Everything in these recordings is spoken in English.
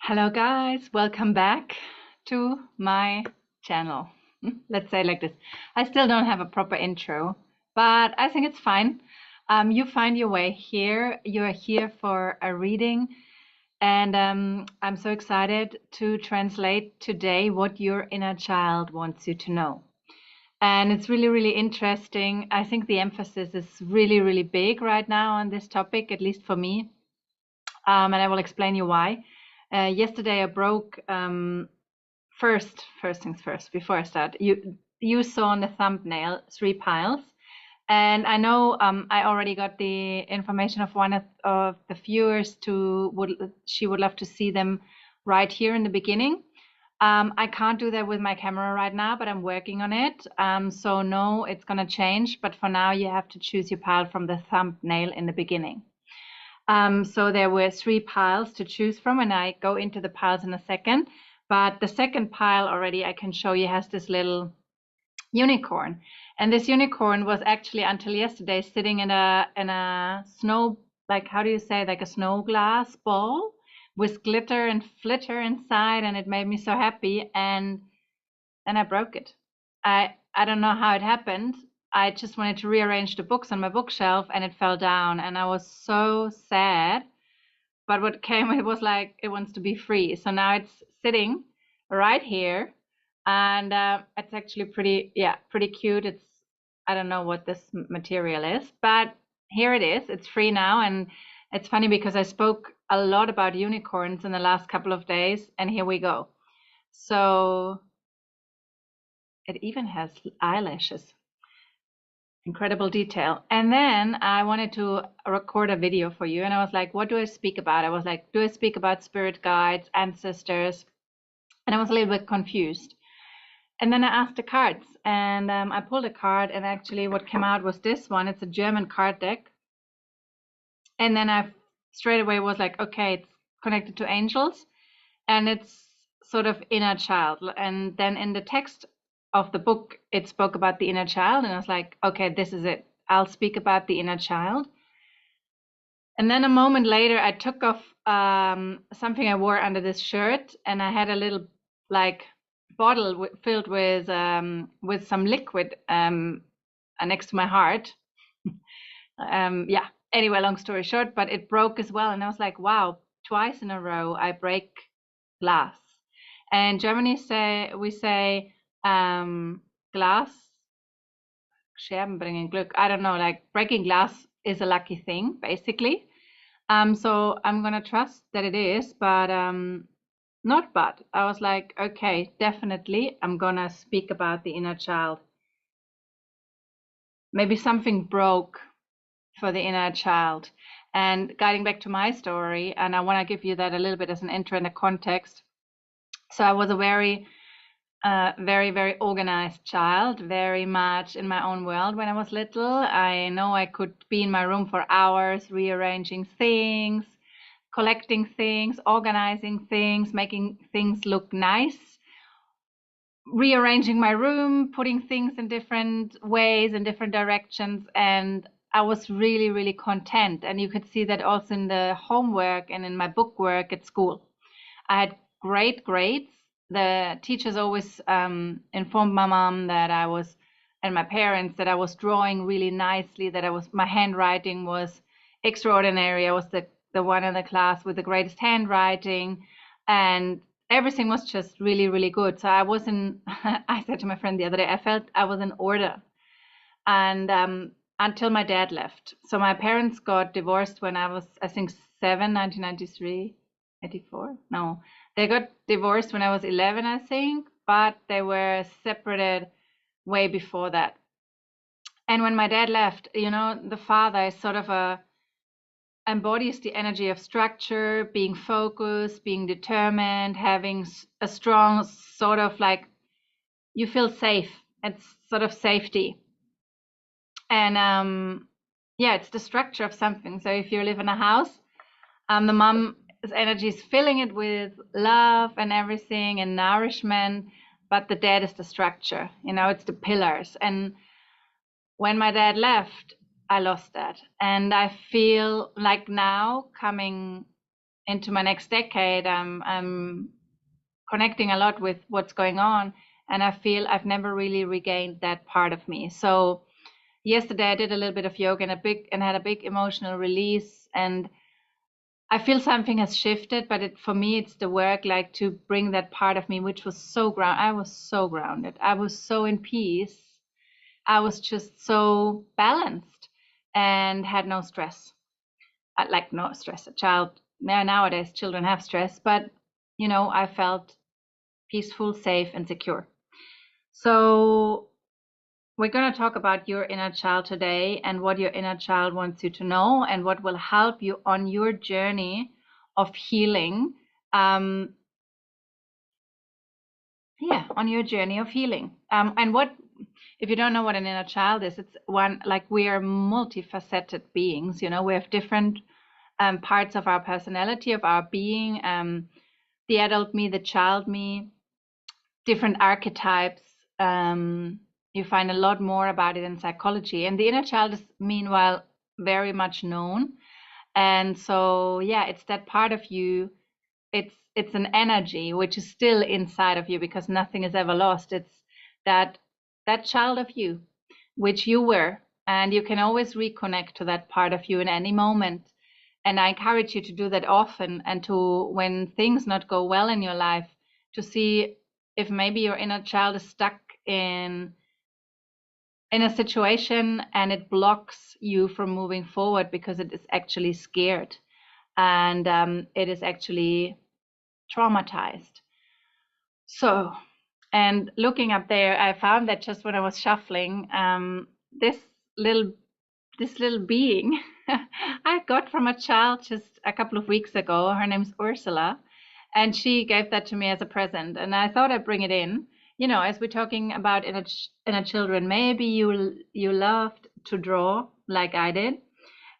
Hello guys, welcome back to my channel. Let's say it like this. I still don't have a proper intro, but I think it's fine. You find your way here. You are here for a reading, and I'm so excited to translate today what your inner child wants you to know. And it's really, really interesting. I think the emphasis is really, really big right now on this topic, at least for me. And I will explain you why. Yesterday I broke first things first. Before I start, you saw on the thumbnail 3 piles, and I know I already got the information of one of the viewers she would love to see them right here in the beginning. I can't do that with my camera right now, but I'm working on it. So no, it's gonna change. But for now, you have to choose your pile from the thumbnail in the beginning. So there were 3 piles to choose from, and I go into the piles in a second. But the second pile already I can show you has this little unicorn. And this unicorn was actually until yesterday sitting in a snow, like how do you say, like a snow glass ball with glitter and flitter inside, and it made me so happy. And I broke it. I don't know how it happened. I just wanted to rearrange the books on my bookshelf and it fell down and I was so sad. But what came, it was like it wants to be free. So now it's sitting right here and it's actually pretty cute. I don't know what this material is, but here it is. It's free now. And it's funny because I spoke a lot about unicorns in the last couple of days and here we go. So it even has eyelashes. Incredible detail. And then I wanted to record a video for you. And I was like, what do I speak about? I was like, do I speak about spirit guides, ancestors? And I was a little bit confused. And then I asked the cards and I pulled a card. And actually, what came out was this one. It's a German card deck. And then I straight away was like, okay, it's connected to angels and it's sort of inner child. And then in the text of the book, it spoke about the inner child. And I was like, okay, this is it. I'll speak about the inner child. And then a moment later, I took off something I wore under this shirt, and I had a little like bottle filled with some liquid next to my heart. Yeah. Anyway, long story short, but it broke as well, and I was like, wow, twice in a row I break glass. And Germany we say glass Scherben bringen Glück. I don't know, like breaking glass is a lucky thing, basically. So I'm gonna trust that it is, but not but. I was like, okay, definitely I'm gonna speak about the inner child. Maybe something broke for the inner child. And guiding back to my story, and I want to give you that a little bit as an intro and a context. So I was a very very organized child, very much in my own world when I was little. I know I could be in my room for hours, rearranging things, collecting things, organizing things, making things look nice, rearranging my room, putting things in different ways, in different directions. And I was really, really content. And you could see that also in the homework and in my book work at school. I had great grades. The teachers always informed my mom that I was, and my parents, that I was drawing really nicely, that my handwriting was extraordinary. I was the one in the class with the greatest handwriting, and everything was just really, really good. So I was in, I said to my friend the other day, I felt I was in order. And until my dad left. So my parents got divorced when I was, I think, 1993, 84? No, they got divorced when I was 11, I think, but they were separated way before that. And when my dad left, the father is sort of embodies the energy of structure, being focused, being determined, having a strong sort of like, you feel safe. It's sort of safety. And yeah, it's the structure of something. So if you live in a house, the mom's energy is filling it with love and everything and nourishment, but the dad is the structure. It's the pillars. And when my dad left, I lost that. And I feel like now coming into my next decade, I'm connecting a lot with what's going on, and I feel I've never really regained that part of me. So yesterday I did a little bit of yoga and had a big emotional release, and I feel something has shifted, but for me it's the work, like to bring that part of me which was so I was so grounded, I was so in peace, I was just so balanced and had no stress. Like no stress. A child nowadays, children have stress, but I felt peaceful, safe, and secure. So we're going to talk about your inner child today and what your inner child wants you to know and what will help you on your journey of healing. On your journey of healing. And what, if you don't know what an inner child is, it's one, like, we are multifaceted beings. We have different parts of our personality, of our being, the adult me, the child me, different archetypes. You find a lot more about it in psychology. And the inner child is, meanwhile, very much known. And so, it's that part of you. It's an energy which is still inside of you, because nothing is ever lost. It's that child of you, which you were, and you can always reconnect to that part of you in any moment. And I encourage you to do that often, and to, when things not go well in your life, to see if maybe your inner child is stuck in a situation and it blocks you from moving forward because it is actually scared, and it is actually traumatized. So, and looking up there, I found that just when I was shuffling, this little being I got from a child just a couple of weeks ago. Her name's Ursula, and she gave that to me as a present. And I thought I'd bring it in. As we're talking about inner children, maybe you loved to draw like I did,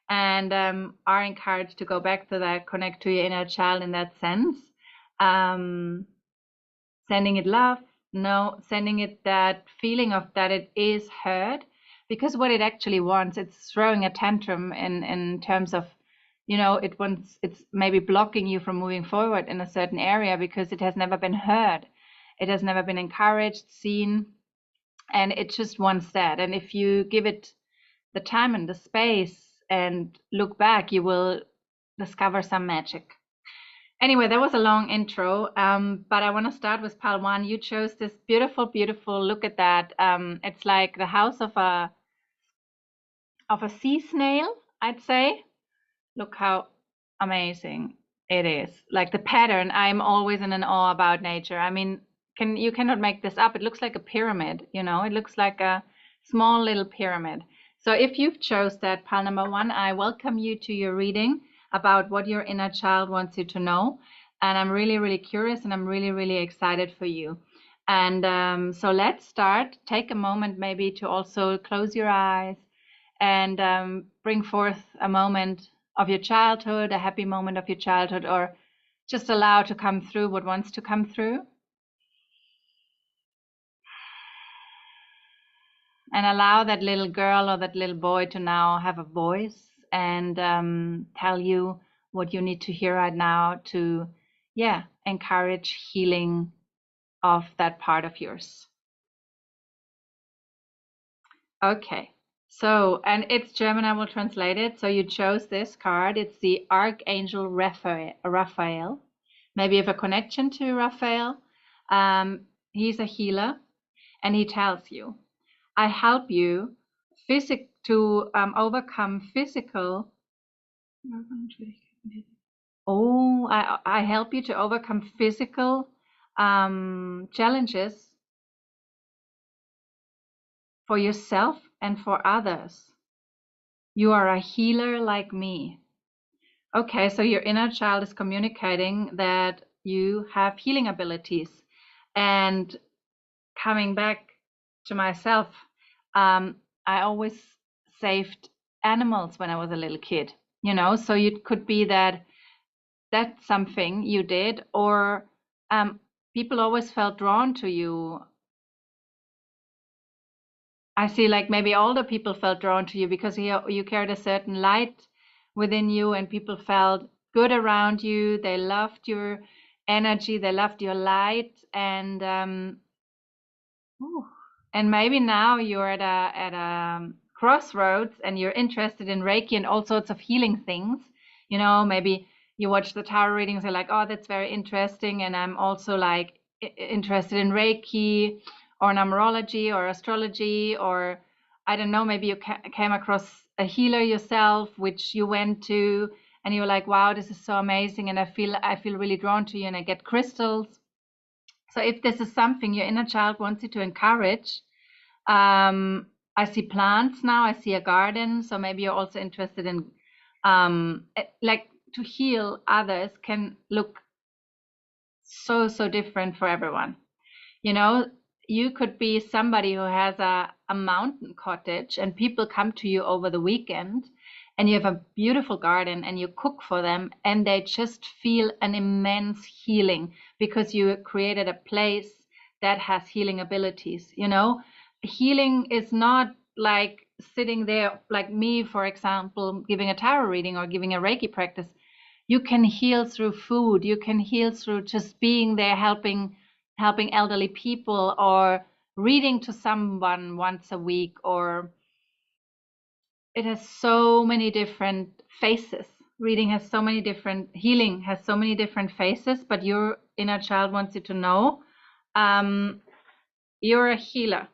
and are encouraged to go back to that, connect to your inner child in that sense. Sending it love, sending it that feeling of that it is heard, because what it actually wants, it's throwing a tantrum in terms of, it's maybe blocking you from moving forward in a certain area because it has never been heard, it has never been encouraged, seen, and it just wants that. And if you give it the time and the space and look back, you will discover some magic. Anyway, that was a long intro, but I want to start with pile 1. You chose this beautiful, beautiful, look at that. It's like the house of a sea snail, I'd say. Look how amazing it is. Like the pattern, I'm always in an awe about nature. I mean, you cannot make this up. It looks like a pyramid, it looks like a small little pyramid. So if you've chose that pile number 1, I welcome you to your reading about what your inner child wants you to know. And I'm really, really curious, and I'm really, really excited for you. And so let's start. Take a moment maybe to also close your eyes and bring forth a moment of your childhood, a happy moment of your childhood, or just allow to come through what wants to come through. And allow that little girl or that little boy to now have a voice and tell you what you need to hear right now to, encourage healing of that part of yours. Okay, so, and it's German, I will translate it. So you chose this card. It's the Archangel Raphael. Maybe you have a connection to Raphael. He's a healer, and he tells you, I help you to overcome physical. I help you to overcome physical challenges for yourself and for others. You are a healer like me. Okay, so your inner child is communicating that you have healing abilities. And coming back to myself, I always saved animals when I was a little kid, so it could be that that's something you did, or people always felt drawn to you. I see, like, maybe older people felt drawn to you because you carried a certain light within you, and people felt good around you. They loved your energy. They loved your light. Ooh. And maybe now you're at a crossroads and you're interested in Reiki and all sorts of healing things. You know, maybe you watch the tarot readings, you're like, oh, that's very interesting. And I'm also like interested in Reiki or numerology or astrology, or I don't know, maybe you came across a healer yourself, which you went to, and you're like, wow, this is so amazing. And I feel really drawn to you, and I get crystals. So if this is something your inner child wants you to encourage, I see plants now, I see a garden. So maybe you're also interested in, like, to heal others can look so, so different for everyone. You know, you could be somebody who has a mountain cottage and people come to you over the weekend and you have a beautiful garden and you cook for them and they just feel an immense healing because you created a place that has healing abilities. You know, healing is not like sitting there like me, for example, giving a tarot reading or giving a Reiki practice. You can heal through food. You can heal through just being there, helping elderly people, or reading to someone once a week, or it has so many different faces. Reading has so many different, healing has so many different faces, but your inner child wants you to know you're a healer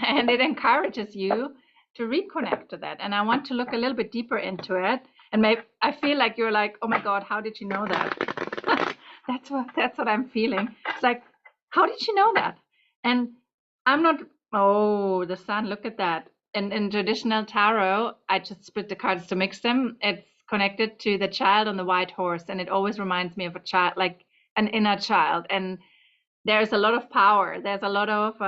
and it encourages you to reconnect to that. And I want to look a little bit deeper into it. And maybe I feel like you're like, oh my God, how did you know that? that's what I'm feeling. It's like, how did you know that? And I'm not, oh, the sun, look at that. And in traditional tarot, I just split the cards to mix them. It's connected to the child on the white horse. And it always reminds me of a child, like an inner child. And there's a lot of power. There's a lot of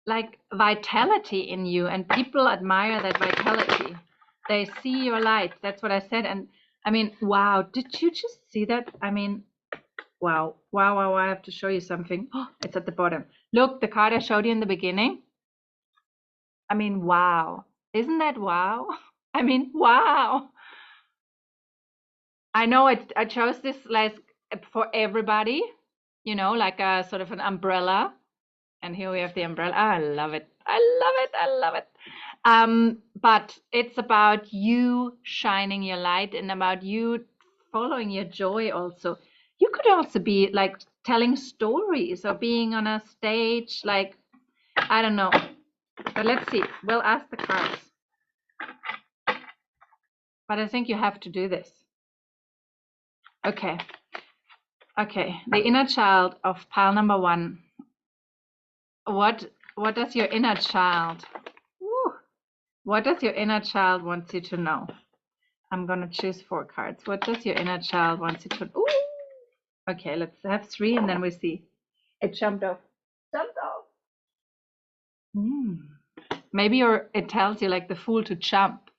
like vitality in you, and people admire that vitality. They see your light. That's what I said. And I mean, wow, did you just see that? I mean, wow, wow, wow, I have to show you something. Oh, it's at the bottom. Look, the card I showed you in the beginning. I mean, wow. Isn't that wow? I mean, wow. I know I chose this like for everybody, you know, like a sort of an umbrella. And here we have the umbrella. I love it. I love it. I love it. But it's about you shining your light and about you following your joy also. You could also be like telling stories or being on a stage, like, I don't know. But let's see. We'll ask the cards. But I think you have to do this. Okay. Okay. The inner child of pile number 1. What does your inner child? Woo, what does your inner child want you to know? I'm gonna choose 4 cards. What does your inner child want you to? Ooh. Okay, let's have 3 and then we see. It jumped off. Jumped off. Maybe it tells you like the fool to jump.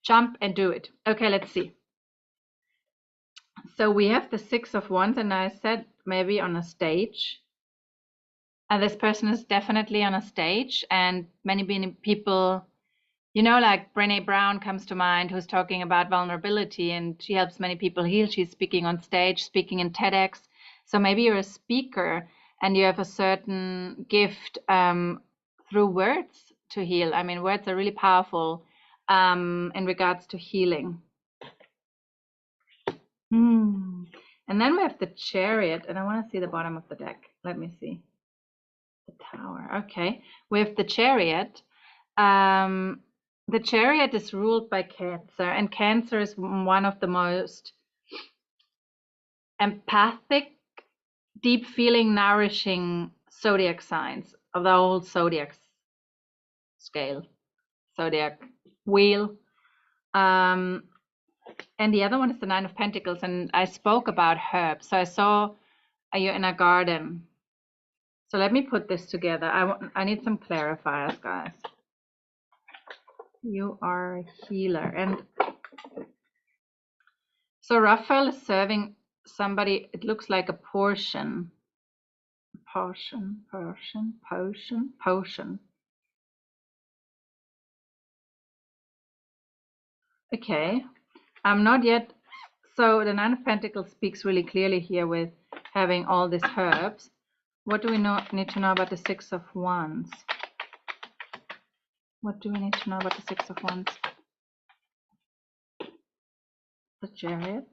Jump and do it. Okay, let's see. So we have the 6 of Wands, and I said maybe on a stage. And this person is definitely on a stage, and many people, you know, like Brené Brown comes to mind, who's talking about vulnerability, and she helps many people heal. She's speaking on stage, speaking in TEDx. So maybe you're a speaker and you have a certain gift through words to heal. I mean, words are really powerful in regards to healing. And then we have the Chariot, and I want to see the bottom of the deck. Let me see. The Tower. Okay, we have the Chariot. The Chariot is ruled by Cancer, and Cancer is one of the most empathic, deep feeling, nourishing zodiac signs of the whole zodiac scale, zodiac wheel. And the other one is the 9 of Pentacles, and I spoke about herbs. So I saw you're in a garden. So let me put this together. I need some clarifiers, guys. You are a healer. And so Raphael is serving somebody, it looks like a potion. Okay. I'm not yet So the Nine of Pentacles speaks really clearly here with having all these herbs. What do we need to know about the Six of Wands? What do we need to know about the Six of Wands? The Chariot.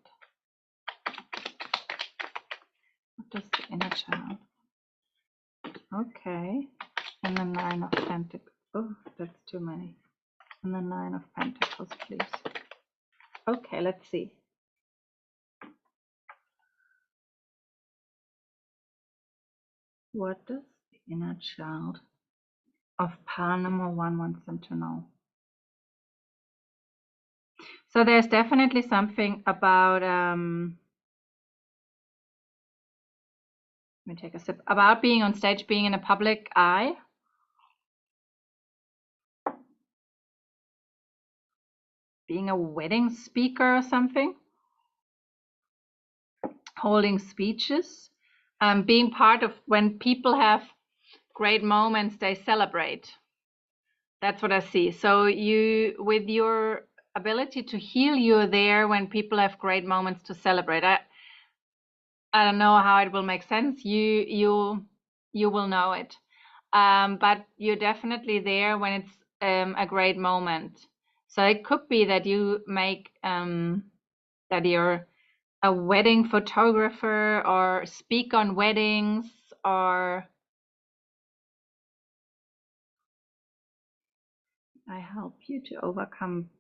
What does the inner child? Okay. And the Nine of Pentacles. Oh, that's too many. And the Nine of Pentacles, please. Okay, let's see. What does the inner child of pile number 1 wants them to know? So there's definitely something about, let me take a sip, about being on stage, being in a public eye. Being a wedding speaker or something. Holding speeches. Being part of when people have great moments, they celebrate. That's what I see. So you, with your ability to heal, you're there when people have great moments to celebrate. I don't know how it will make sense. You will know it. But you're definitely there when it's a great moment. So it could be that you make that you're a wedding photographer or speak on weddings, or I help you to overcome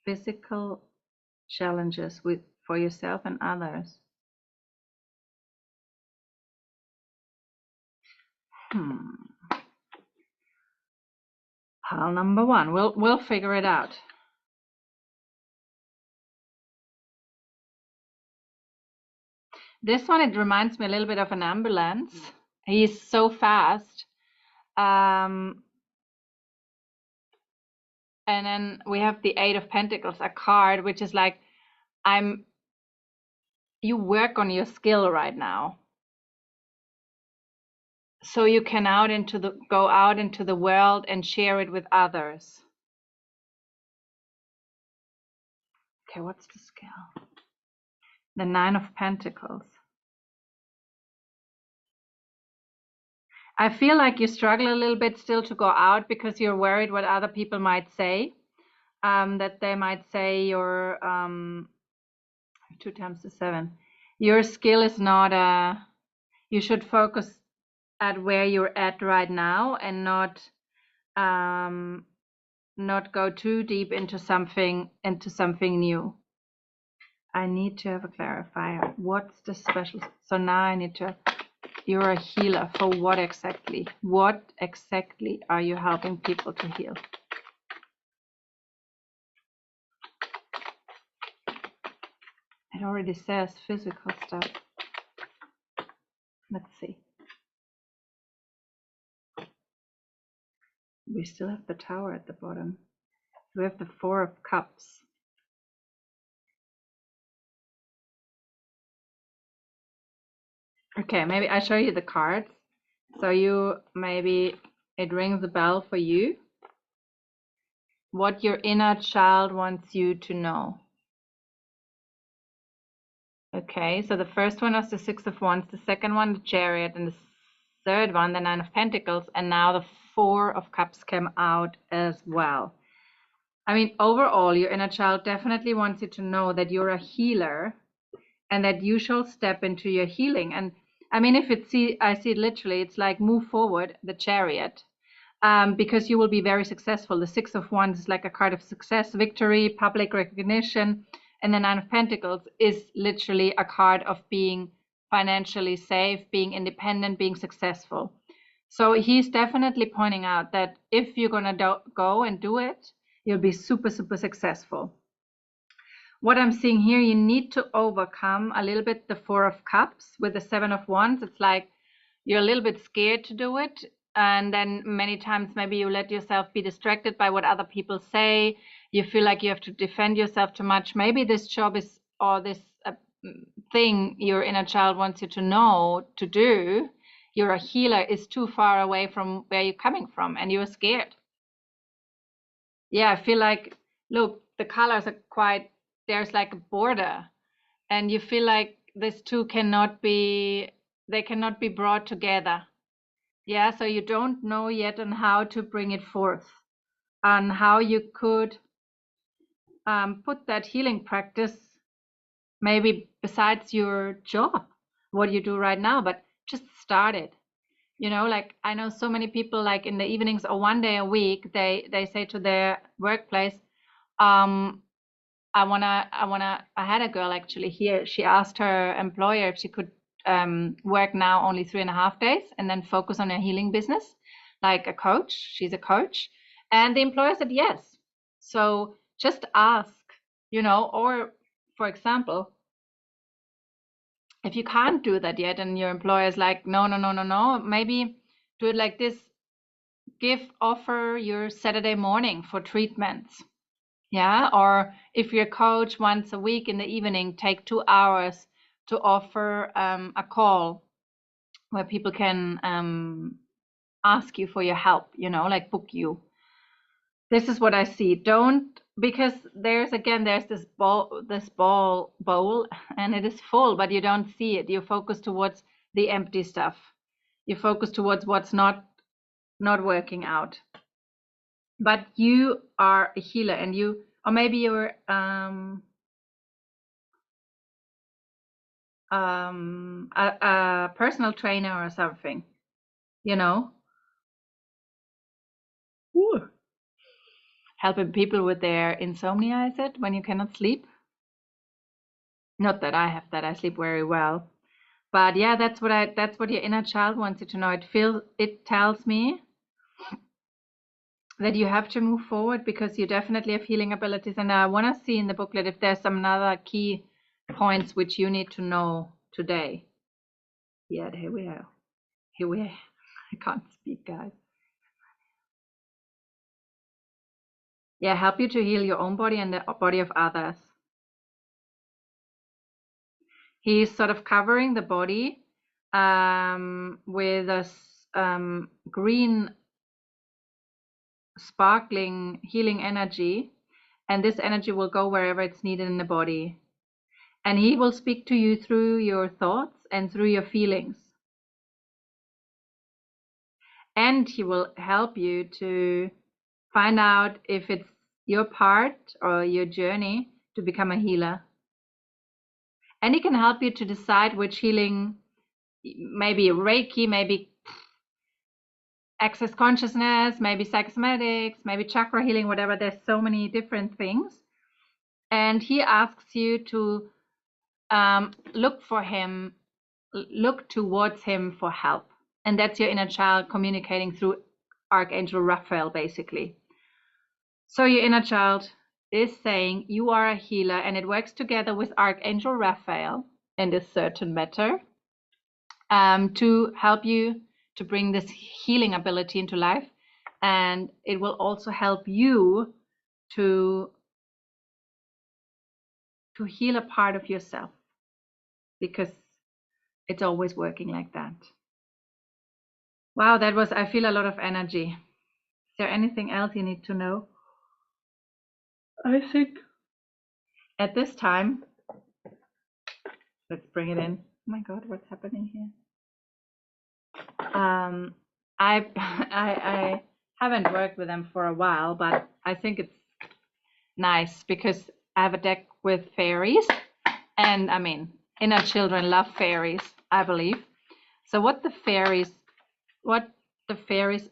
physical challenges for yourself and others. Pile number 1. We'll figure it out. This one, it reminds me a little bit of an ambulance. He's so fast. And then we have the Eight of Pentacles, a card which is like, you work on your skill right now. So you can go out into the world and share it with others. Okay, what's the skill? The Nine of Pentacles. I feel like you struggle a little bit still to go out because you're worried what other people might say. That they might say your 2 times the 7. Your skill is not you should focus at where you're at right now and not go too deep into something new. I need to have a clarifier. What's the special? So now I need to. You're a healer. For what exactly? What exactly are you helping people to heal? It already says physical stuff. Let's see. We still have the Tower at the bottom. We have the Four of Cups. Okay, maybe I show you the cards. So maybe it rings a bell for you. What your inner child wants you to know. Okay, so the first one was the Six of Wands, the second one, the Chariot, and the third one, the Nine of Pentacles, and now the Four of Cups came out as well. I mean, overall, your inner child definitely wants you to know that you're a healer and that you shall step into your healing. And I mean, I see it literally, it's like move forward, the Chariot, because you will be very successful. The Six of Wands is like a card of success, victory, public recognition. And the Nine of Pentacles is literally a card of being financially safe, being independent, being successful. So he's definitely pointing out that if you're going to go and do it, you'll be super, super successful. What I'm seeing here, you need to overcome a little bit the Four of Cups with the Seven of Wands. It's like you're a little bit scared to do it. And then many times maybe you let yourself be distracted by what other people say. You feel like you have to defend yourself too much. Maybe this job is, or this thing your inner child wants you to know to do, you're a healer, is too far away from where you're coming from and you're scared. Yeah, I feel like, look, the colors are quite, there's like a border. and you feel like these two cannot be brought together. Yeah, so you don't know yet on how to bring it forth, on how you could put that healing practice maybe besides your job, what you do right now, but just start it. Like I know so many people, like in the evenings or one day a week, they say to their workplace, um, I had a girl actually here. She asked her employer if she could work now only 3.5 days and then focus on her healing business, like a coach. She's a coach. And the employer said yes. So just ask, or for example, if you can't do that yet and your employer is like, no, no, no, no, no, maybe do it like this. Offer your Saturday morning for treatments. Yeah, or if you're a coach once a week in the evening, take 2 hours to offer a call where people can ask you for your help, like book you. This is what I see. Don't, because there's this bowl, and it is full, but you don't see it. You focus towards the empty stuff. You focus towards what's not working out. But you are a healer, and or maybe you're a personal trainer or something, Ooh. Helping people with their insomnia, is it, when you cannot sleep? Not that I have that. I sleep very well. But yeah, that's what your inner child wants you to know. It tells me that you have to move forward because you definitely have healing abilities. And I want to see in the booklet if there's some other key points which you need to know today. Yeah, here we are. I can't speak, guys. Yeah, help you to heal your own body and the body of others. He's sort of covering the body with a green sparkling healing energy, and this energy will go wherever it's needed in the body. And he will speak to you through your thoughts and through your feelings. And he will help you to find out if it's your part or your journey to become a healer. And he can help you to decide which healing, maybe Reiki, maybe access consciousness, maybe psychosomatics, maybe chakra healing, whatever. There's so many different things. And he asks you to look towards him for help. And that's your inner child communicating through Archangel Raphael, basically. So your inner child is saying you are a healer, and it works together with Archangel Raphael in this certain matter to help you to bring this healing ability into life. And it will also help you to heal a part of yourself, because it's always working like that. Wow, I feel a lot of energy. Is there anything else you need to know? I think at this time, let's bring it in. Oh my God, what's happening here? I haven't worked with them for a while, but I think it's nice because I have a deck with fairies, and I mean, inner children love fairies, I believe. So what the fairies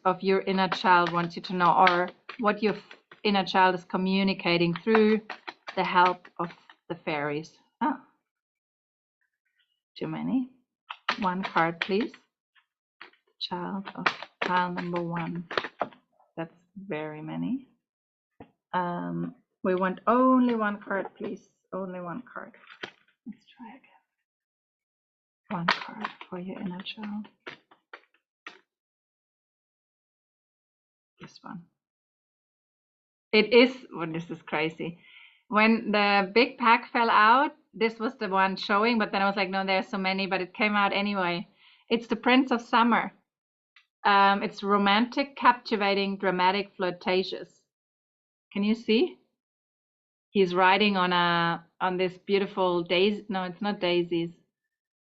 of your inner child want you to know, or what your inner child is communicating through the help of the fairies. Oh, too many. One card, please. Child number 1. That's very many. We want only one card, please. Only one card. Let's try again. One card for your inner child. This one. It is, this is crazy. When the big pack fell out, this was the one showing, but then I was like, no, there's so many, but it came out anyway. It's the Prince of Summer. It's romantic, captivating, dramatic, flirtatious. Can you see? He's riding on a on this beautiful daisy. No, it's not daisies.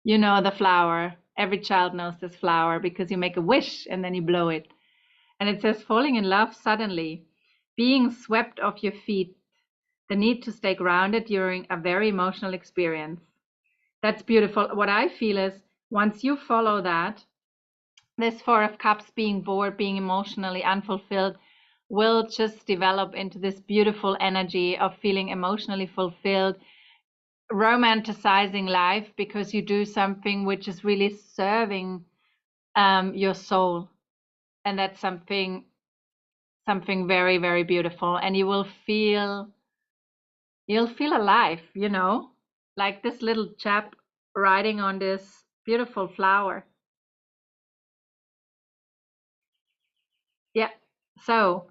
You know the flower. Every child knows this flower because you make a wish and then you blow it. And it says, falling in love suddenly, being swept off your feet, the need to stay grounded during a very emotional experience. That's beautiful. What I feel is once you follow that, this Four of Cups, being bored, being emotionally unfulfilled, will just develop into this beautiful energy of feeling emotionally fulfilled, romanticizing life because you do something which is really serving your soul. And that's something very, very beautiful. And you'll feel alive, like this little chap riding on this beautiful flower. Yeah. So,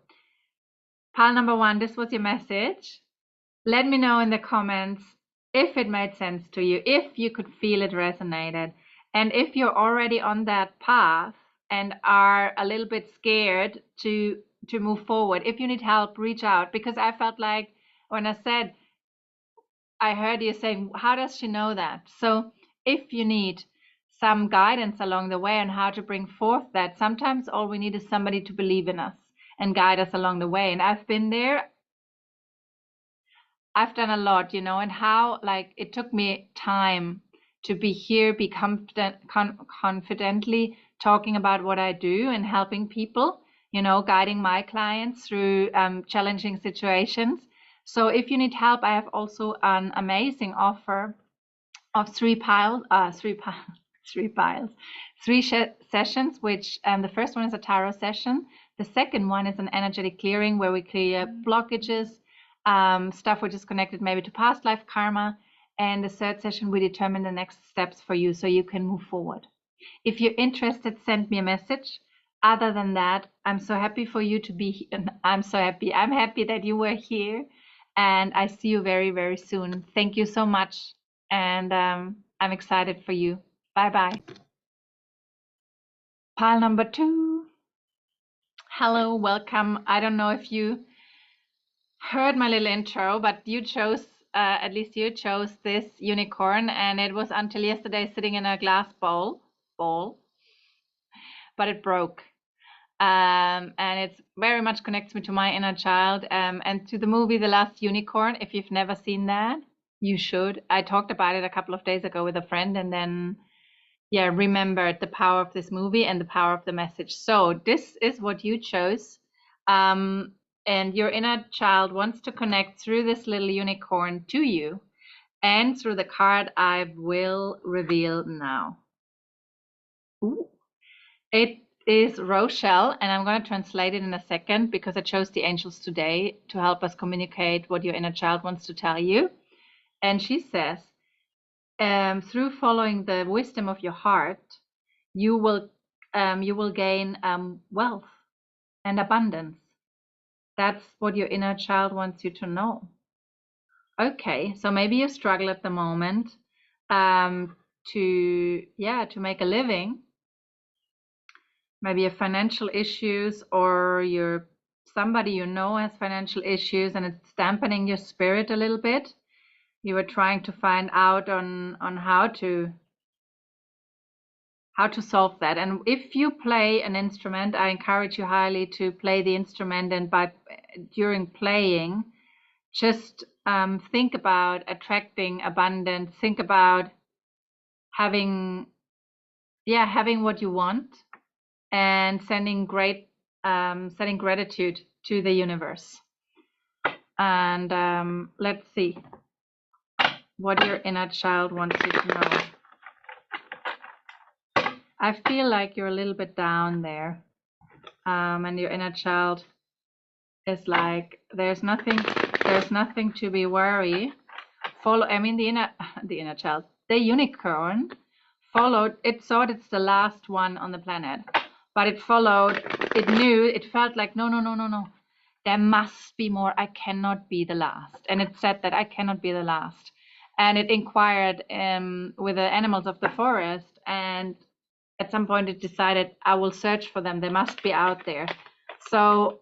pile number 1, this was your message. Let me know in the comments if it made sense to you, if you could feel it resonated. And if you're already on that path and are a little bit scared to move forward, if you need help, reach out. Because I felt like when I heard you saying, how does she know that? So if you need some guidance along the way on how to bring forth that, sometimes all we need is somebody to believe in us and guide us along the way. And I've been there. I've done a lot, and how like it took me time to be here, be confidently talking about what I do and helping people, guiding my clients through challenging situations. So if you need help, I have also an amazing offer of three sessions, which the first one is a tarot session. The second one is an energetic clearing where we clear blockages, stuff which is connected maybe to past life karma. And the third session, we determine the next steps for you so you can move forward. If you're interested, send me a message. Other than that, I'm so happy for you to be here. I'm so happy. I'm happy that you were here. And I see you very, very soon. Thank you so much. And I'm excited for you. Bye-bye. Pile number 2. Hello, welcome. I don't know if you heard my little intro, but you chose, at least you chose this unicorn, and it was until yesterday sitting in a glass bowl, but it broke. And it's very much connects me to my inner child, and to the movie The Last Unicorn. If you've never seen that, you should. I talked about it a couple of days ago with a friend, and then remembered the power of this movie and the power of the message. So this is what you chose, and your inner child wants to connect through this little unicorn to you and through the card I will reveal now. Ooh. It is Rochelle, and I'm going to translate it in a second because I chose the angels today to help us communicate what your inner child wants to tell you. And she says, through following the wisdom of your heart, you will gain wealth and abundance. That's what your inner child wants you to know. Okay, so maybe you struggle at the moment to make a living. Maybe you have financial issues, or you're somebody you know has financial issues and it's dampening your spirit a little bit. You were trying to find out on how to solve that. And if you play an instrument, I encourage you highly to play the instrument, and during playing, just think about attracting abundance. Think about having what you want, and sending gratitude to the universe. And let's see what your inner child wants you to know. I feel like you're a little bit down there, and your inner child is like, there's nothing to be worried. The inner child, the unicorn followed. It thought it's the last one on the planet, but it followed. It knew. It felt like no. There must be more. I cannot be the last. And it said that I cannot be the last. And it inquired with the animals of the forest, and at some point it decided, I will search for them. They must be out there. So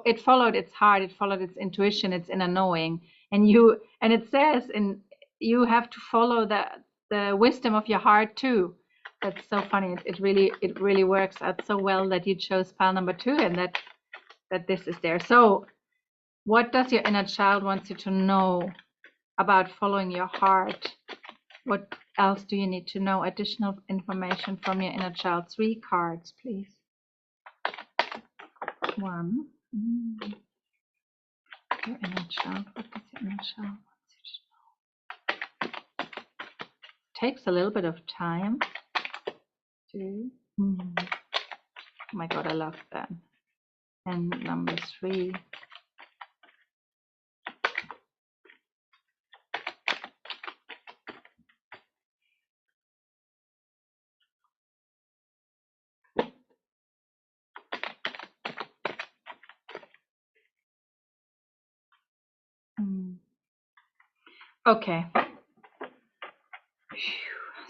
it followed its heart. It followed its intuition, its inner knowing. and it says, and you have to follow the wisdom of your heart too. That's so funny. It really works out so well that you chose pile number 2, and that this is there. So what does your inner child want you to know about following your heart? What else do you need to know? Additional information from your inner child. 3 cards, please. 1. Your inner child. What does your inner child want you to know? Takes a little bit of time. 2. Oh my God, I love that. And number 3. Okay.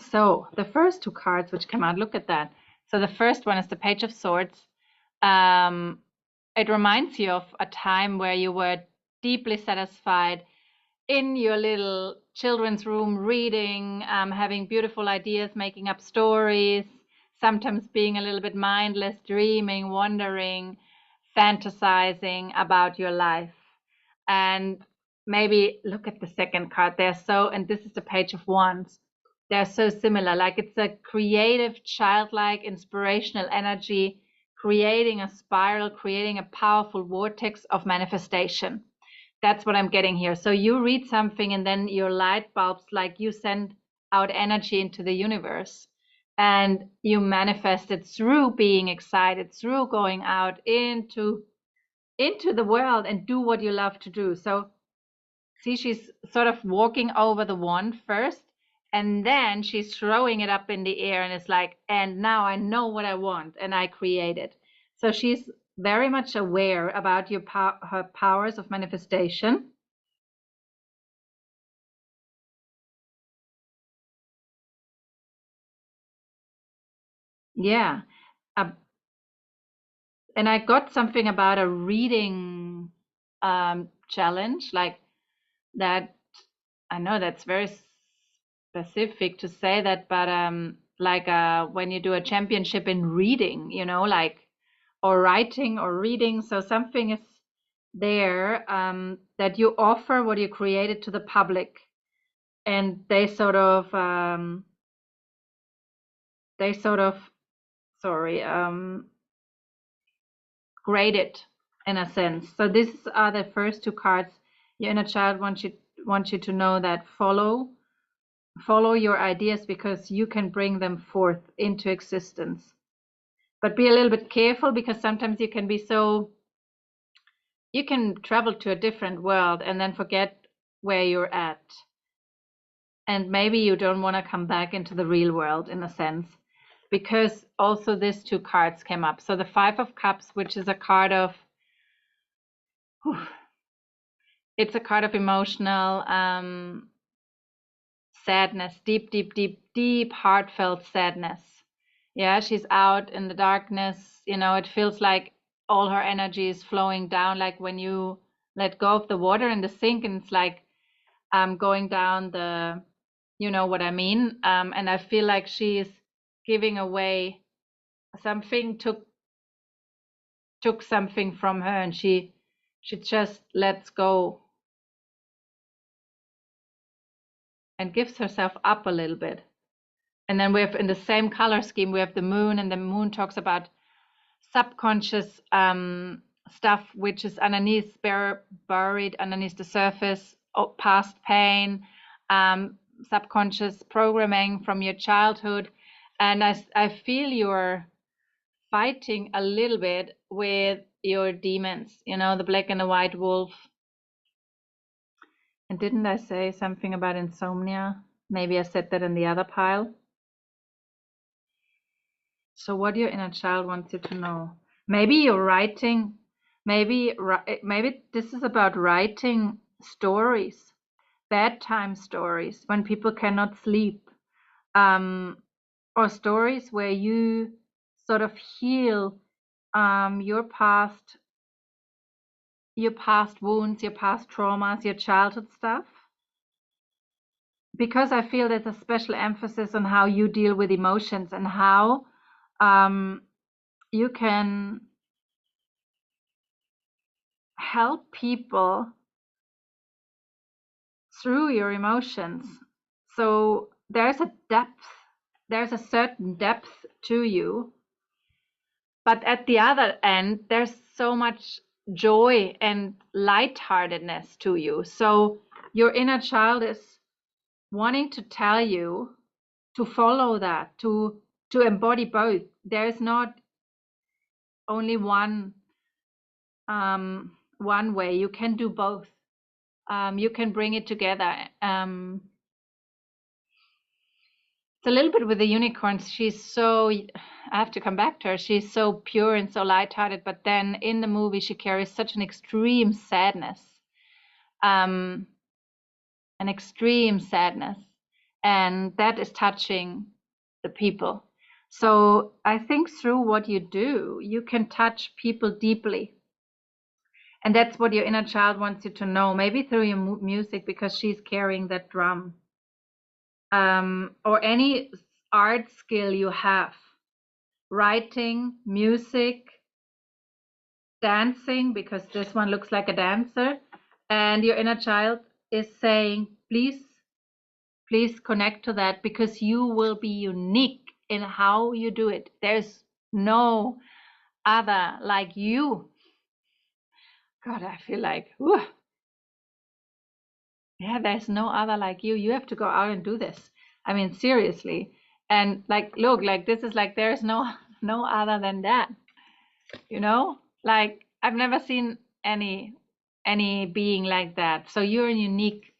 So the first 2 cards which come out, look at that. So the first one is the Page of Swords. It reminds you of a time where you were deeply satisfied in your little children's room, reading, having beautiful ideas, making up stories, sometimes being a little bit mindless, dreaming, wondering, fantasizing about your life. And maybe look at the second card. And this is the Page of Wands. They're so similar. Like, it's a creative, childlike, inspirational energy, creating a spiral, creating a powerful vortex of manifestation. That's what I'm getting here. So you read something and then your light bulbs, like, you send out energy into the universe and you manifest it through being excited, through going out into the world and do what you love to do. So see, she's sort of walking over the wand first, and then she's throwing it up in the air, and it's like, and now I know what I want, and I create it. So she's very much aware about her powers of manifestation. Yeah. And I got something about a reading challenge, like that. I know that's very specific to say that, but like when you do a championship in reading, like, or writing or reading. So something is there that you offer what you created to the public, and they sort of sorry, grade it in a sense. So these are the first 2 cards. Your inner child wants you to know that follow your ideas, because you can bring them forth into existence. But be a little bit careful, because sometimes you can travel to a different world and then forget where you're at. And maybe you don't want to come back into the real world, in a sense, because also these 2 cards came up. So the 5 of Cups, which is a card of, it's a card of emotional sadness, deep, heartfelt sadness. Yeah, she's out in the darkness. It feels like all her energy is flowing down, like when you let go of the water in the sink, and it's like going down the, you know what I mean? And I feel like she's giving away something, took something from her, and she just lets go and gives herself up a little bit. And then we have, in the same color scheme, we have the moon, and the moon talks about subconscious stuff which is underneath, buried underneath the surface, past pain, subconscious programming from your childhood. And I feel you're fighting a little bit with your demons, the black and the white wolf. And didn't I say something about insomnia? Maybe I said that in the other pile. So what your inner child wants you to know. Maybe you're writing, maybe this is about writing stories, bedtime stories when people cannot sleep, or stories where you sort of heal your past your past wounds, your past traumas, your childhood stuff, because I feel there's a special emphasis on how you deal with emotions and how you can help people through your emotions. So there's a depth, there's a certain depth to you, but at the other end, there's so much joy and lightheartedness to you. So your inner child is wanting to tell you to follow that, to embody both. There's not only one way. You can do both. You can bring it together. It's a little bit with the unicorns. She's so, I have to come back to her. She's so pure and so lighthearted, but then in the movie she carries such an extreme sadness, an extreme sadness, and that is touching the people. So I think through what you do, you can touch people deeply. And that's what your inner child wants you to know, maybe through your music, because she's carrying that drum. Or any art skill you have, writing, music, dancing, because this one looks like a dancer. And your inner child is saying, please connect to that, because you will be unique in how you do it. There's no other like you. God, I feel like, whew. Yeah, there's no other like you. You have to go out and do this. I mean, seriously. And like, look, like this is like, there's no other than that. You know, like I've never seen any being like that. So you're unique.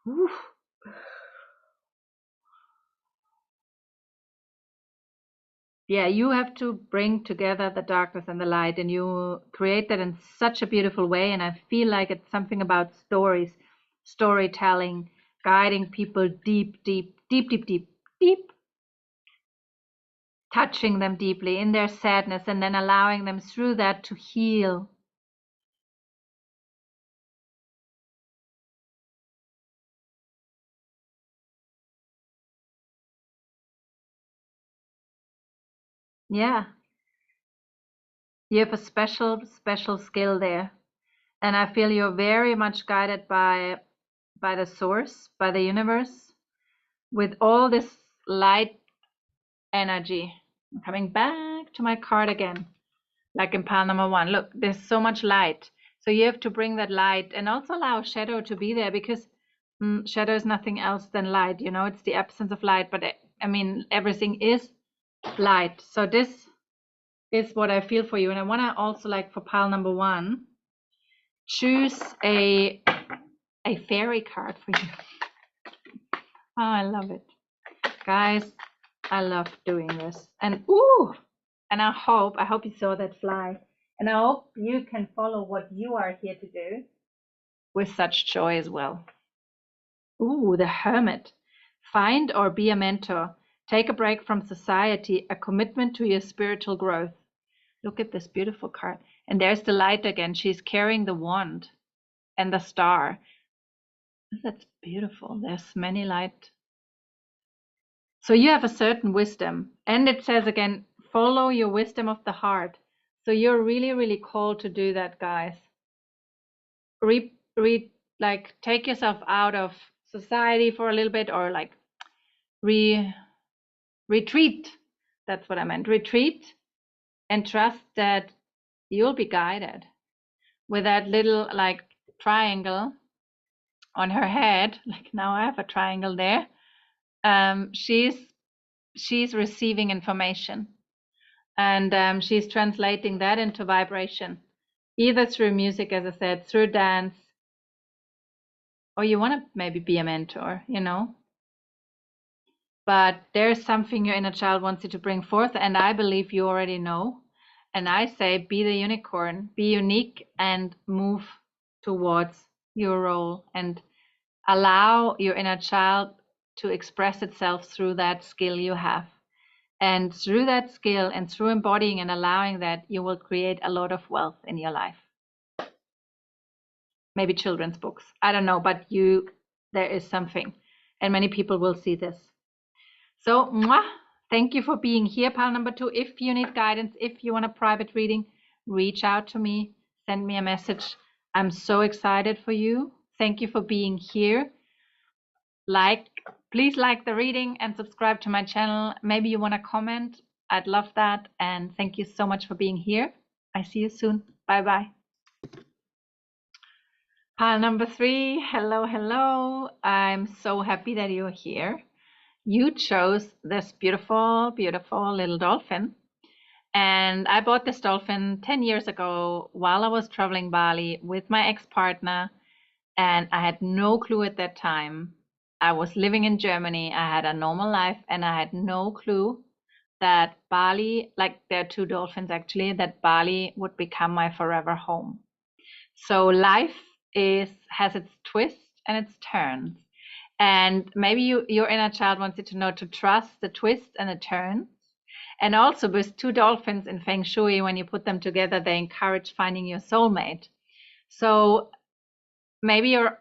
Whew. Yeah, you have to bring together the darkness and the light, and you create that in such a beautiful way. And I feel like it's something about stories, storytelling, guiding people deep, deep, deep, deep, deep, deep, touching them deeply in their sadness, and then allowing them through that to heal. Yeah, you have a special, special skill there. And I feel you're very much guided by the source, by the universe, with all this light energy. I'm coming back to my card again, like in pile number one. Look, there's so much light. So you have to bring that light and also allow shadow to be there, because shadow is nothing else than light. You know, it's the absence of light, but I mean, everything is light. So this is what I feel for you. And I want to also, like for pile number one, choose a fairy card for you. Oh, I love it. Guys, I love doing this. And ooh, and I hope you saw that fly. And I hope you can follow what you are here to do with such joy as well. Ooh, the Hermit. Find or be a mentor. Take a break from society, a commitment to your spiritual growth. Look at this beautiful card. And there's the light again. She's carrying the wand and the star. That's beautiful. There's many light. So you have a certain wisdom. And it says again, follow your wisdom of the heart. So you're really, really called to do that, guys. Like take yourself out of society for a little bit, or like retreat. That's what I meant. Retreat and trust that you'll be guided with that little like triangle on her head. Like now I have a triangle there. She's receiving information, and she's translating that into vibration, either through music, as I said, through dance, or you want to maybe be a mentor, you know. But there's something your inner child wants you to bring forth, and I believe you already know. And I say, be the unicorn, be unique, and move towards your role, and allow your inner child to express itself through that skill you have. And through that skill and through embodying and allowing that, you will create a lot of wealth in your life. Maybe children's books. I don't know, but there is something. And many people will see this. So, thank you for being here, pile number 2. If you need guidance, if you want a private reading, reach out to me, send me a message. I'm so excited for you. Thank you for being here. Please like the reading and subscribe to my channel. Maybe you want to comment. I'd love that. And thank you so much for being here. I see you soon. Bye-bye. Pile number 3. Hello, hello. I'm so happy that you're here. You chose this beautiful, beautiful little dolphin. And I bought this dolphin 10 years ago while I was traveling Bali with my ex-partner. And I had no clue at that time. I was living in Germany. I had a normal life and I had no clue that Bali, like there are 2 dolphins actually, that Bali would become my forever home. So life has its twists and its turns. And maybe your inner child wants you to know to trust the twists and the turns. And also with 2 dolphins in Feng Shui, when you put them together, they encourage finding your soulmate. So maybe you're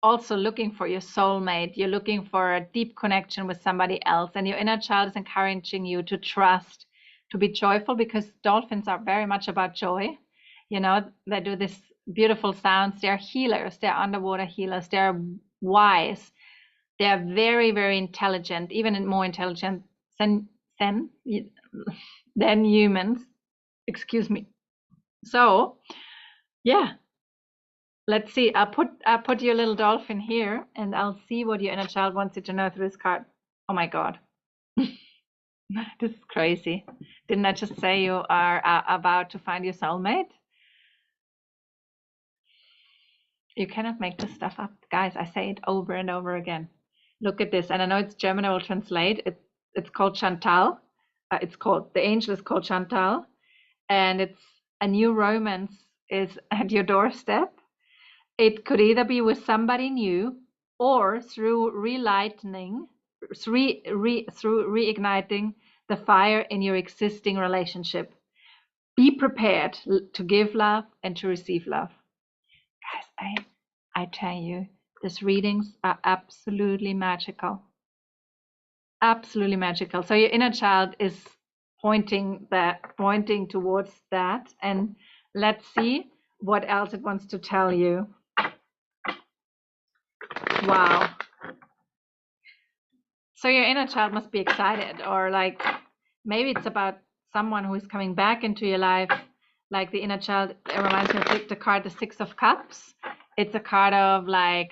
also looking for your soulmate. You're looking for a deep connection with somebody else. And your inner child is encouraging you to trust, to be joyful, because dolphins are very much about joy. You know, they do this beautiful sounds. They're healers. They're underwater healers. They're wise. They're very, very intelligent, even more intelligent than humans. Excuse me. So, yeah. Let's see. I'll put your little dolphin here, and I'll see what your inner child wants you to know through this card. Oh my God. This is crazy. Didn't I just say you are about to find your soulmate? You cannot make this stuff up. Guys, I say it over and over again. Look at this. And I know it's German, I will translate. It's called Chantal. The angel is called Chantal. And it's a new romance is at your doorstep. It could either be with somebody new or through reigniting the fire in your existing relationship. Be prepared to give love and to receive love. Guys, I tell you, these readings are absolutely magical. Absolutely magical. So your inner child is pointing towards that. And let's see what else it wants to tell you. Wow. So your inner child must be excited, or like maybe it's about someone who is coming back into your life. Like the inner child, it reminds me of the card, the 6 of Cups. It's a card of like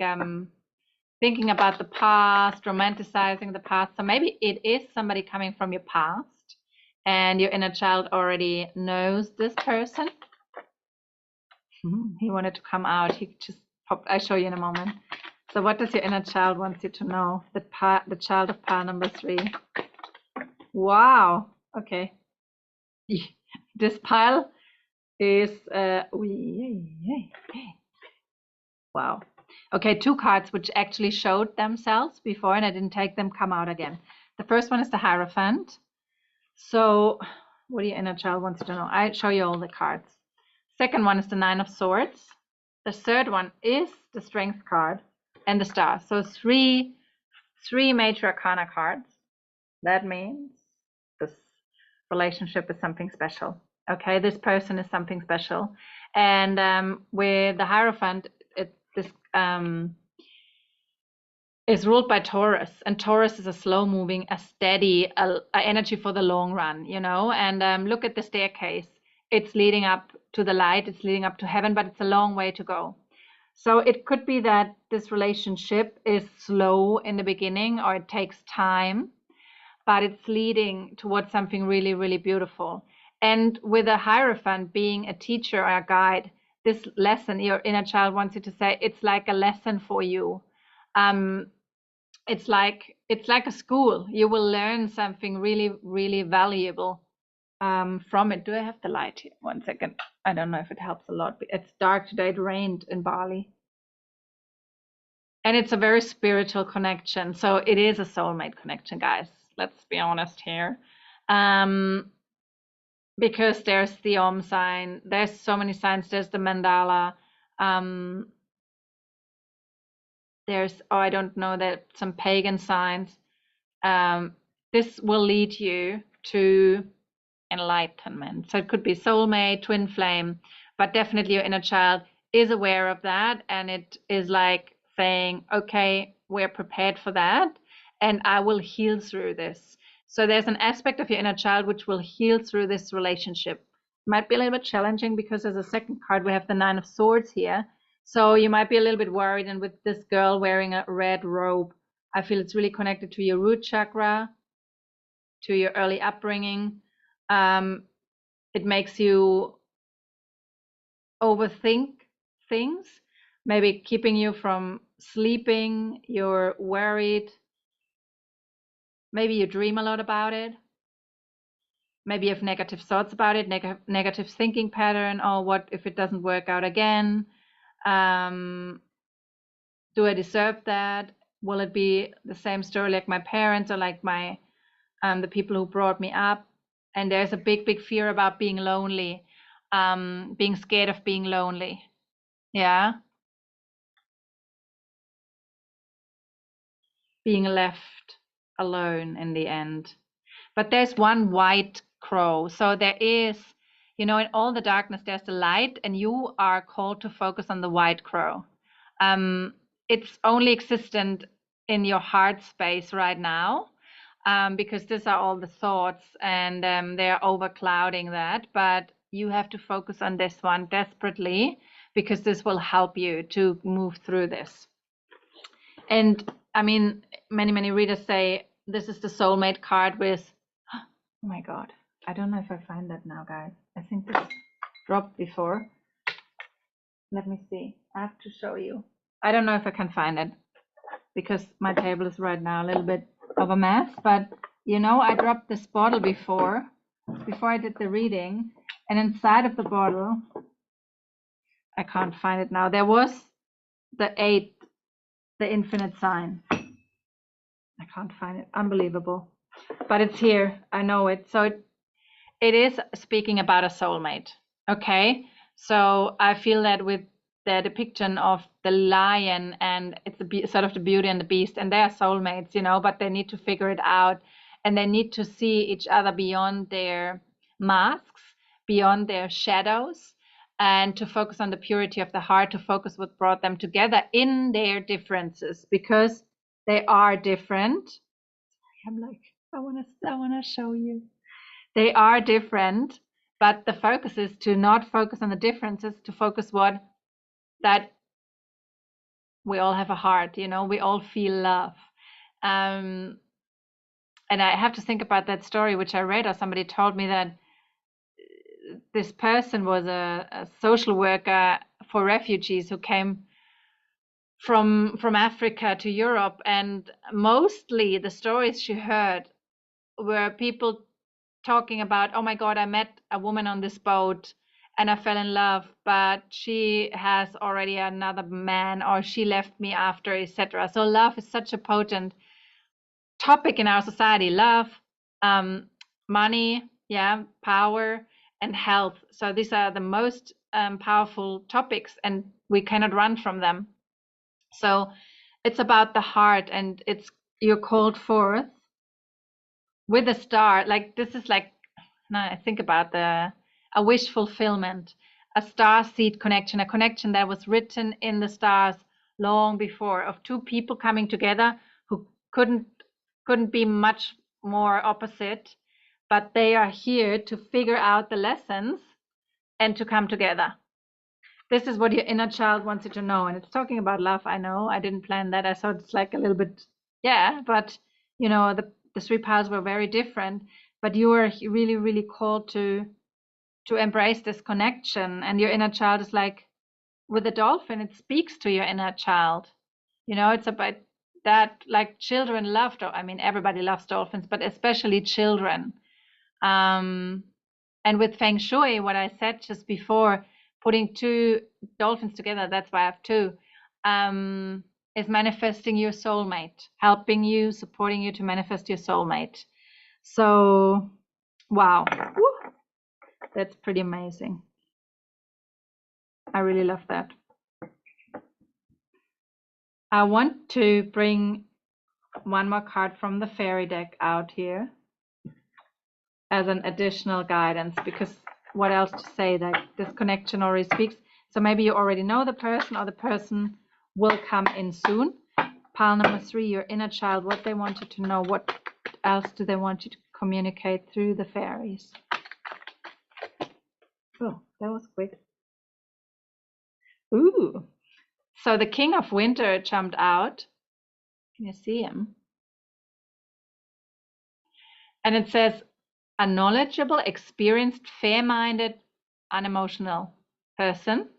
thinking about the past, romanticizing the past. So maybe it is somebody coming from your past and your inner child already knows this person. He wanted to come out. He just popped. I'll show you in a moment. So what does your inner child want you to know? The child of pile number 3. Wow. Okay. This pile is wow. Okay, 2 cards which actually showed themselves before and I didn't take them, come out again. The first one is the Hierophant. So what do your inner child wants you to know? I show you all the cards. Second one is the 9 of Swords. The third one is the Strength card and the Star. So 3 major arcana cards. That means this relationship is something special. Okay, this person is something special. And with the Hierophant, this is ruled by Taurus, and Taurus is a slow-moving, a steady energy for the long run, you know. And look at the staircase. It's leading up to the light. It's leading up to heaven, but it's a long way to go. So it could be that this relationship is slow in the beginning, or it takes time, but it's leading towards something really, really beautiful. And with a Hierophant being a teacher or a guide, this lesson, your inner child wants you to say, it's like a lesson for you. It's like a school. You will learn something really, really valuable from it. Do I have the light here? 1 second. I don't know if it helps a lot. It's dark today. It rained in Bali. And it's a very spiritual connection. So it is a soulmate connection, guys. Let's be honest here. Because there's the sign, there's so many signs, there's the mandala, there's, oh, I don't know, that some pagan signs. This will lead you to enlightenment. So it could be soulmate, twin flame, but definitely your inner child is aware of that, and it is like saying, okay, we're prepared for that, and I will heal through this. So there's an aspect of your inner child which will heal through this relationship. Might be a little bit challenging because as a second card we have the Nine of Swords here, so you might be a little bit worried. And with this girl wearing a red robe, I feel it's really connected to your root chakra, to your early upbringing. It makes you overthink things, maybe keeping you from sleeping. You're worried. Maybe you dream a lot about it. Maybe you have negative thoughts about it, negative thinking pattern. Oh, what if it doesn't work out again? Do I deserve that? Will it be the same story like my parents or like my the people who brought me up? And there's a big fear about being lonely, being scared of being lonely. Yeah, being left alone in the end. But there's one white crow. So there is, in all the darkness, there's the light, and you are called to focus on the white crow. It's only existent in your heart space right now, because these are all the thoughts, and they're overclouding that. But you have to focus on this one desperately, because this will help you to move through this. And I mean, many readers say this is the soulmate card with, oh my God, I don't know if I find that now, guys. I think this dropped before. Let me see. I have to show you. I don't know if I can find it because my table is right now a little bit of a mess, but I dropped this bottle before I did the reading, and inside of the bottle, I can't find it now. There was the 8, the infinite sign. I can't find it. Unbelievable. But it's here. I know it. So it is speaking about a soulmate. Okay. So I feel that with the depiction of the lion, and it's sort of the Beauty and the Beast, and they are soulmates, but they need to figure it out, and they need to see each other beyond their masks, beyond their shadows, and to focus on the purity of the heart, to focus what brought them together in their differences, because they are different. I'm like, I want to show you. They are different, but the focus is to not focus on the differences, to focus that we all have a heart, we all feel love. And I have to think about that story which I read, or somebody told me, that this person was a social worker for refugees who came from Africa to Europe, and mostly the stories she heard were people talking about, oh my God, I met a woman on this boat and I fell in love, but she has already another man, or she left me after, etc. So love is such a potent topic in our society. Love, money, yeah, power, and health. So these are the most powerful topics, and we cannot run from them. So it's about the heart, and you're called forth with a star. Like this is like, now I think about a wish fulfillment, a star seed connection, a connection that was written in the stars long before, of two people coming together who couldn't be much more opposite, but they are here to figure out the lessons and to come together. This is what your inner child wants you to know. And it's talking about love. I know I didn't plan that. I thought it's like a little bit, yeah, but the 3 piles were very different, but you are really called to embrace this connection. And your inner child is like, with the dolphin, it speaks to your inner child. It's about that, like, children love, I mean, everybody loves dolphins, but especially children. And with Feng Shui, what I said just before, putting 2 dolphins together, that's why I have 2. is manifesting your soulmate, helping you, supporting you to manifest your soulmate. So, wow, woo, that's pretty amazing. I really love that. I want to bring one more card from the fairy deck out here as an additional guidance, because what else to say? That this connection already speaks. So maybe you already know the person, or the person will come in soon. Pile number 3, your inner child, what they wanted to know. What else do they want you to communicate through the fairies? Oh, that was quick. Ooh. So the King of Winter jumped out. Can you see him? And it says, a knowledgeable, experienced, fair-minded, unemotional person.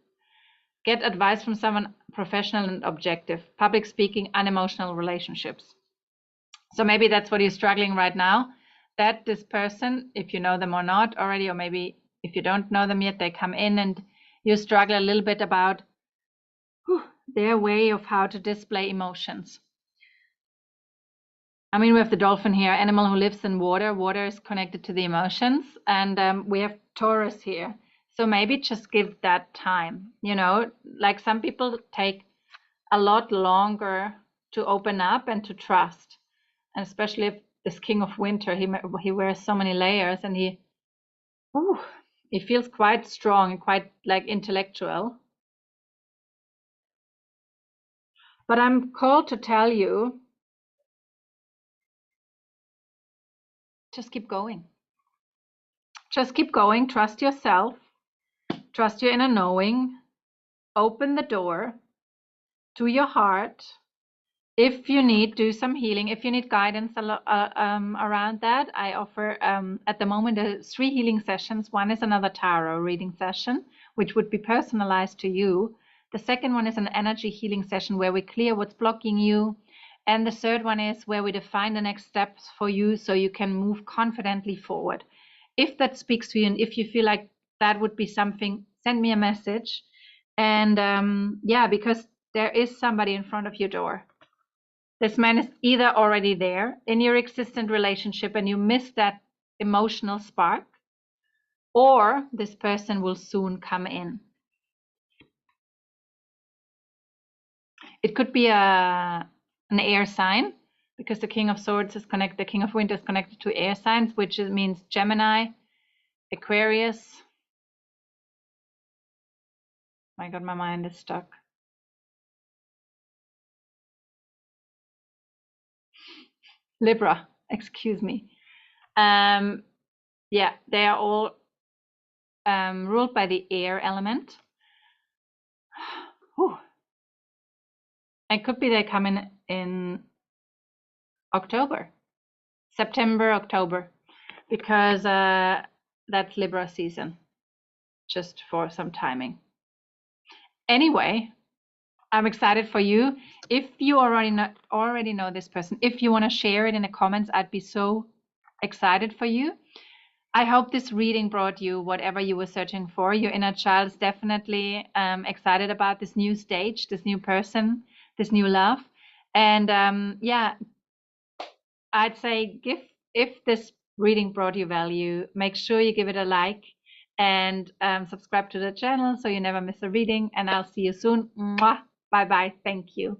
Get advice from someone professional and objective. Public speaking, unemotional relationships. So maybe that's what you're struggling right now. That this person, if you know them or not already, or maybe if you don't know them yet, they come in and you struggle a little bit about their way of how to display emotions. I mean, we have the dolphin here, animal who lives in water. Water is connected to the emotions. And we have Taurus here. So maybe just give that time, you know, like some people take a lot longer to open up and to trust. And especially if this King of Winter, he wears so many layers, and he feels quite strong and quite like intellectual. But I'm called to tell you, just keep going. Just keep going. Trust yourself. Trust your inner knowing. Open the door to your heart. If you need, do some healing. If you need guidance around that, I offer at the moment 3 healing sessions. One is another tarot reading session, which would be personalized to you. The second one is an energy healing session where we clear what's blocking you. And the third one is where we define the next steps for you so you can move confidently forward. If that speaks to you, and if you feel like that would be something, send me a message. And yeah, because there is somebody in front of your door. This man is either already there in your existent relationship and you miss that emotional spark, or this person will soon come in. It could be an air sign, because the King of Swords is connected, the King of Winter is connected to air signs, which means Gemini, Aquarius. My God, my mind is stuck. Libra, excuse me. Yeah, they are all ruled by the air element. Whew. It could be they come in October, September, October, because that's Libra season, just for some timing. Anyway, I'm excited for you. If you already know this person, if you want to share it in the comments, I'd be so excited for you. I hope this reading brought you whatever you were searching for. Your inner child is definitely excited about this new stage, this new person, this new love. And yeah, I'd say if this reading brought you value, make sure you give it a like and subscribe to the channel so you never miss a reading. And I'll see you soon. Mwah. Bye bye. Thank you.